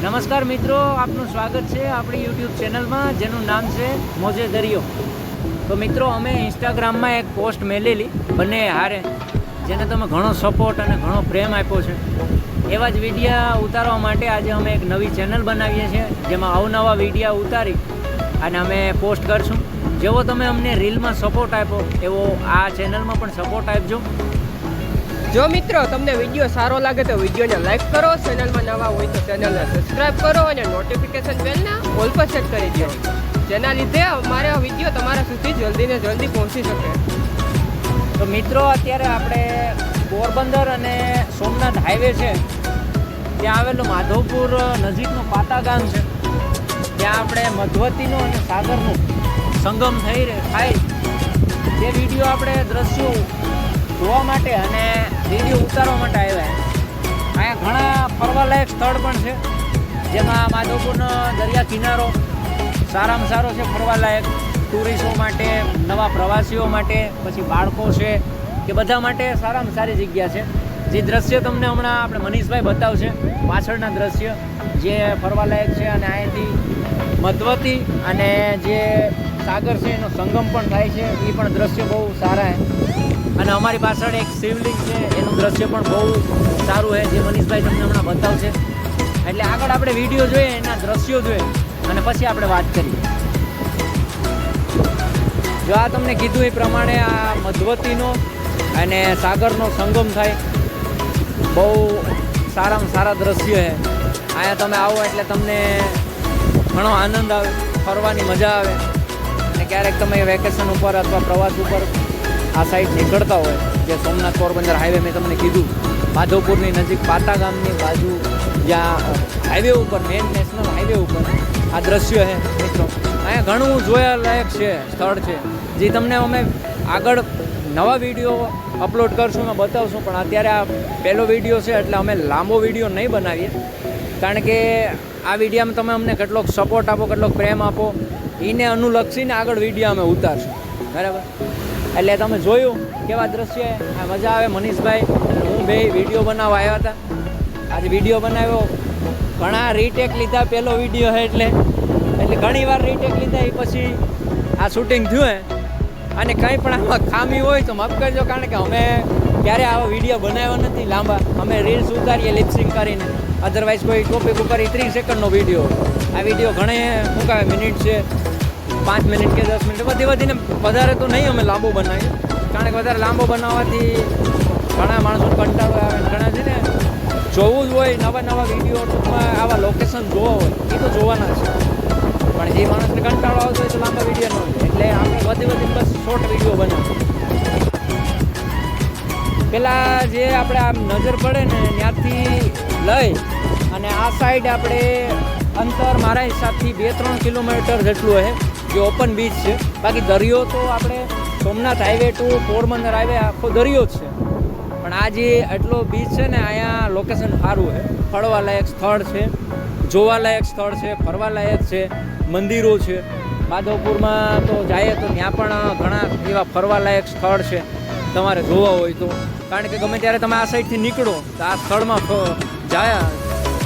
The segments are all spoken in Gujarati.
નમસ્કાર મિત્રો, આપનું સ્વાગત છે આપણી યુટ્યુબ ચેનલમાં જેનું નામ છે મોજે દરિયો. તો મિત્રો, અમે ઇન્સ્ટાગ્રામમાં એક પોસ્ટ મેલેલી બંને હારે, જેને તમે ઘણો સપોર્ટ અને ઘણો પ્રેમ આપ્યો છે. એવા જ વિડીયા ઉતારવા માટે આજે અમે એક નવી ચેનલ બનાવીએ છીએ, જેમાં અવનવા વિડીયા ઉતારી અને અમે પોસ્ટ કરશું. જેવો તમે અમને રીલમાં સપોર્ટ આપ્યો એવો આ ચેનલમાં પણ સપોર્ટ આપજો. જો મિત્રો તમને વિડીયો સારો લાગે તો વિડીયોને લાઈક કરો, ચેનલમાં નવા હોય તો ચેનલને સબસ્ક્રાઇબ કરો અને નોટિફિકેશન બેલને ઓલ પર સેટ કરી દો. જેના લીધે અમારે આ વિડીયો તમારા સુધી જલ્દી ને જલ્દી પહોંચી શકે. તો મિત્રો, અત્યારે આપણે પોરબંદર અને સોમનાથ હાઈવે છે, ત્યાં આવેલું માધવપુર નજીકનું પાતા ગામ છે. ત્યાં આપણે મધવતીનો અને સાગરનો સંગમ થાય તે વિડીયો આપણે દ્રશ્યો જોવા માટે અને વિડીયો ઉતારવા માટે આવ્યા. અહીંયા ઘણા ફરવાલાયક સ્થળ પણ છે, જેમાં માધવપુરનો દરિયા કિનારો સારામાં સારો છે ફરવાલાયક. ટુરિસ્ટો માટે, નવા પ્રવાસીઓ માટે, પછી બાળકો છે કે બધા માટે સારામાં સારી જગ્યા છે. જે દ્રશ્ય તમને હમણાં આપણે મનીષભાઈ બતાવશે, પાછળના દ્રશ્ય જે ફરવાલાયક છે. અને અહીંયાથી મધવતી અને જે સાગર છે એનો સંગમ પણ થાય છે, એ પણ દ્રશ્ય બહુ સારા છે. અને અમારી પાછળ એક શિવલિંગ છે, એનું દ્રશ્ય પણ બહુ સારું છે, જે મનીષભાઈ તમને હમણાં બતાવશે. એટલે આગળ આપણે વિડીયો જોઈએ, એના દ્રશ્યો જોઈએ અને પછી આપણે વાત કરીએ. જો આ તમને કીધું એ પ્રમાણે આ મધવતીનો અને સાગરનો સંગમ થાય, બહુ સારામાં સારા દ્રશ્ય છે. અહીંયા તમે આવો એટલે તમને ઘણો આનંદ આવે, ફરવાની મજા આવે. અને ક્યારેક તમે વેકેશન ઉપર અથવા પ્રવાસ ઉપર આ સાઈડ નીકળતા હોય, જે સોમનાથ પોરબંદર હાઈવે મેં તમને કીધું, માધવપુરની નજીક પાતા ગામની બાજુ, જ્યાં હાઈવે ઉપર, મેન નેશનલ હાઈવે ઉપર આ દ્રશ્ય છે મિત્રો. અહીંયા ઘણું જોવાલાયક છે, સ્થળ છે, જે તમને અમે આગળ નવા વિડીયો અપલોડ કરશું, અમે બતાવશું. પણ અત્યારે આ પહેલો વિડીયો છે એટલે અમે લાંબો વિડીયો નહીં બનાવીએ, કારણ કે આ વિડીયામાં તમે અમને કેટલોક સપોર્ટ આપો, કેટલોક પ્રેમ આપો, એને અનુલક્ષીને આગળ વિડીયો અમે ઉતારશું. બરાબર? એટલે તમે જોયું કેવા દ્રશ્ય, આ મજા આવે. મનીષભાઈ અને હું બે વિડીયો બનાવવા આવ્યા હતા. આજે વિડીયો બનાવ્યો, ઘણા રીટેક લીધા. પહેલો વિડીયો છે એટલે ઘણી વાર રીટેક લીધા, એ પછી આ શૂટિંગ થયું હે. અને કંઈ પણ આમાં ખામી હોય તો માફ કરજો, કારણ કે અમે ક્યારે આવા વિડીયો બનાવ્યા નથી લાંબા. અમે રીલ્સ ઉતારીએ લિપસિંગ કરીને, અધરવાઇઝ કોઈ ટોપિક ઉપર 30 સેકન્ડનો વિડીયો. આ વિડીયો ઘણે શું કહે મિનિટ છે, 5 મિનિટ કે 10 મિનિટ, વધીને વધારે તો નહીં અમે લાંબો બનાવીએ, કારણ કે વધારે લાંબો બનાવવાથી ઘણા માણસો કંટાળો આવે. ઘણા છે ને જોવું જ હોય નવા વિડીયો, ટૂંકમાં આવા લોકેશન જોવા હોય એ તો જોવાના છે, પણ જે માણસને કંટાળો આવતો હોય તો લાંબા વિડીયો ન હોય. એટલે આપણે વધીને બસ શોર્ટ વિડીયો બનાવીએ. પહેલાં જે આપણે આમ નજર પડે ને ત્યાંથી લઈ અને આ સાઈડ આપણે અંતર મારા હિસાબથી 2-3 કિલોમીટર જેટલું છે, જે ઓપન બીચ છે. બાકી દરિયો તો આપણે Somnath highway to Porbandar highway આખો દરિયો જ છે. પણ આ જે એટલો બીચ છે ને, અહીંયા લોકેશન સારું છે, ફરવાલાયક સ્થળ છે, જોવાલાયક સ્થળ છે, ફરવાલાયક છે, મંદિરો છે. માધવપુરમાં તો જાય તો ત્યાં પણ ઘણા એવા ફરવાલાયક સ્થળ છે તમારે જોવા હોય તો, કારણ કે ગમે ત્યારે તમે આ સાઈડથી નીકળો તો આ સ્થળમાં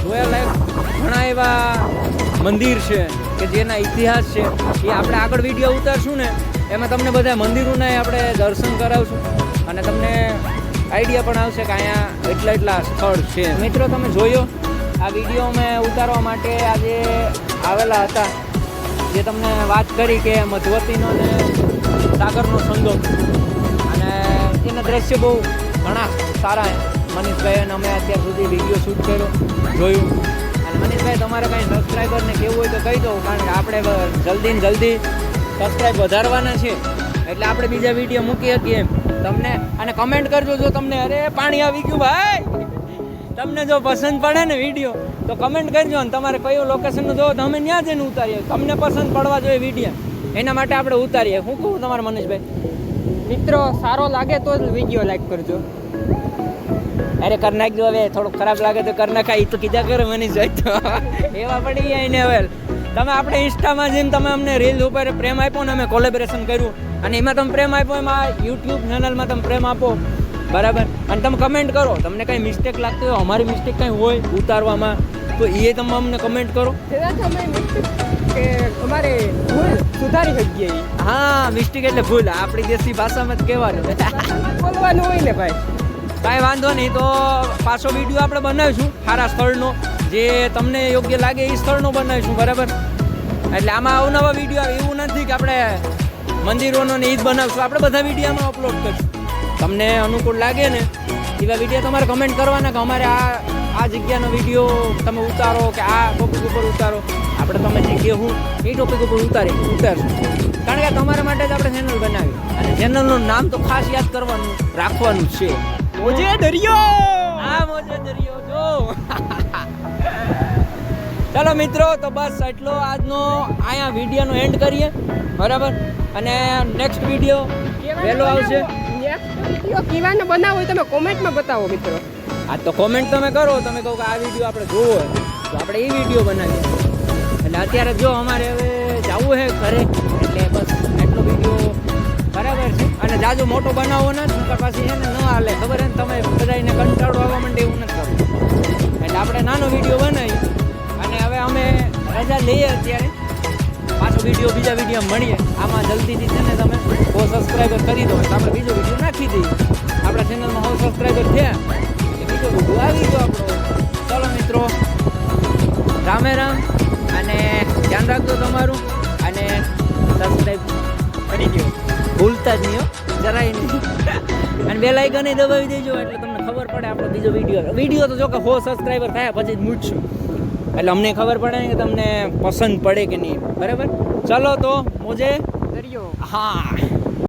જોવાલાયક ઘણા એવા મંદિર છે કે જેના ઇતિહાસ છે. એ આપણે આગળ વિડીયો ઉતારશું ને, એમાં તમને બધા મંદિરોના આપણે દર્શન કરાવશું અને તમને આઈડિયા પણ આવશે કે અહીંયા એટલા સ્થળ છે. મિત્રો, તમે જોયો આ વિડીયો અમે ઉતારવા માટે આજે આવેલા હતા, જે તમને વાત કરી કે મધવતીનો ને સાગરનો સંગમ, અને એના દ્રશ્ય બહુ ઘણા સારા. મનીષભાઈ અને અમે અત્યાર સુધી વિડીયો શૂટ કર્યો, જોયું. અને મનીષભાઈ, તમારે કંઈ સબસ્ક્રાઈબરને કહેવું હોય તો કહી દો, કારણ કે આપણે જલ્દી ને જલ્દી સબસ્ક્રાઈબ વધારવાના છે, એટલે આપણે બીજા વિડીયો મૂકી શકીએ એમ તમને. અને કમેન્ટ કરજો જો તમને, અરે પાણી આવી ગયું ભાઈ, તમને જો પસંદ પડે ને વિડીયો તો કમેન્ટ કરજો. અને તમારે કયું લોકેશનનું જોવો તો અમે ત્યાં જઈને ઉતારીએ, તમને પસંદ પડવા જોઈએ વિડીયો, એના માટે આપણે ઉતારીએ. શું કહું તમારે મનીષભાઈ? મિત્રો, સારો લાગે તો જ વિડીયો લાઈક કરજો. અરે કરી નાખજો, હવે થોડુંક ખરાબ લાગે તો કરી નાખાય, તો કીધા કરે મનીષભાઈ તો એવા પડી ગયા એને. હવે તમે આપણે ઇન્સ્ટામાં જેમ તમે અમને રીલ ઉપર પ્રેમ આપ્યો ને, અમે કોલેબોરેશન કર્યું અને એમાં તમે પ્રેમ આપ્યો, એમાં યુટ્યુબ ચેનલમાં તમે પ્રેમ આપો, બરાબર. અને તમે કમેન્ટ કરો, તમને કંઈ મિસ્ટેક લાગતી હોય, અમારી મિસ્ટેક કંઈ હોય ઉતારવામાં, તો એ તમે અમને કમેન્ટ કરો. તેનાથી અમે મિસ્ટેક કે અમારે ભૂલ સુધારી શકીએ ઈ. હા, મિસ્ટેક એટલે ભૂલ, આપણી દેશી ભાષામાં જ કહેવાનું. બોલવાનું હોય ને ભાઈ. કાંઈ વાંધો નહીં, તો પાછો વિડીયો આપણે બનાવીશું સારા સ્થળનો, જે તમને યોગ્ય લાગે એ સ્થળનો બનાવીશું, બરાબર? એટલે આમાં અવનવા વિડીયો આવે, એવું નથી કે આપણે મંદિરોનો ને એ જ બનાવશું, આપણે બધા વિડીયોમાં અપલોડ કરીશું. તમને અનુકૂળ લાગે ને એવા વિડીયો તમારે કમેન્ટ કરવાના કે અમારે આ જગ્યાનો વિડીયો તમે ઉતારો કે આ ટોપિક ઉપર ઉતારો. આપણે તમે જે કહેવું એ ટોપિક ઉપર ઉતારશું, કારણ કે તમારા માટે જ આપણે ચેનલ બનાવી, અને ચેનલનું નામ તો ખાસ યાદ કરવાનું રાખવાનું છે. મોજે દરિયો. આ મોજે દરિયો જો. ચાલો મિત્રો, તો બસ એટલો આજનો અહીંયા વિડીયોનો એન્ડ કરીએ, બરાબર? અને નેક્સ્ટ વિડીયો વહેલો આવશે. વિડીયો કેવાનો બનાવો હોય તમે કોમેન્ટમાં બતાવો મિત્રો. આ તો કોમેન્ટ તમે કરો, તમે કહો કે આ વિડીયો આપણે જોવો હોય તો આપણે એ વિડીયો બનાવીએ. એટલે અત્યારે જો અમારે હવે જવું છે ઘરે, એટલે બસ એટલો વિડીયો બરાબર છે. અને જાજો મોટો બનાવવો ના નકર પાછી છે ને ન હાલે, ખબર છે ને? તમે બધાને કંટાળો આવવા માંડે એવું નથી કરવું. એટલે આપણે નાનો વિડીયો બનાવી અને હવે અમે રજા લઈએ અત્યારે. પાછો વિડીયો બીજા વિડીયો મળીએ. આમાં જલ્દીથી છે ને તમે 100 સબસ્ક્રાઈબર કરી દો તો આપણે બીજો વિડીયો નાખી દઈએ. આપણા ચેનલમાં 100 સબસ્ક્રાઈબર થયા એ બીજો વિડીયો આવી ગયો આપણો. ચલો મિત્રો, રામે રામ, અને ધ્યાન રાખજો તમારું, અને સબસ્ક્રાઈબ કરી દો, ભૂલતા જ નહીં હો, જરાય નહીં. અને બેલ આઇકન એ દબાવી દેજો એટલે તમને ખબર પડે આપણો બીજો વિડીયો તો જો કે 100 સબસ્ક્રાઈબર થયા પછી જ મૂકશું, એટલે અમને ખબર પડે ને કે તમને પસંદ પડે કે નહીં, બરાબર? ચલો તો મોજે દરિયો. હા.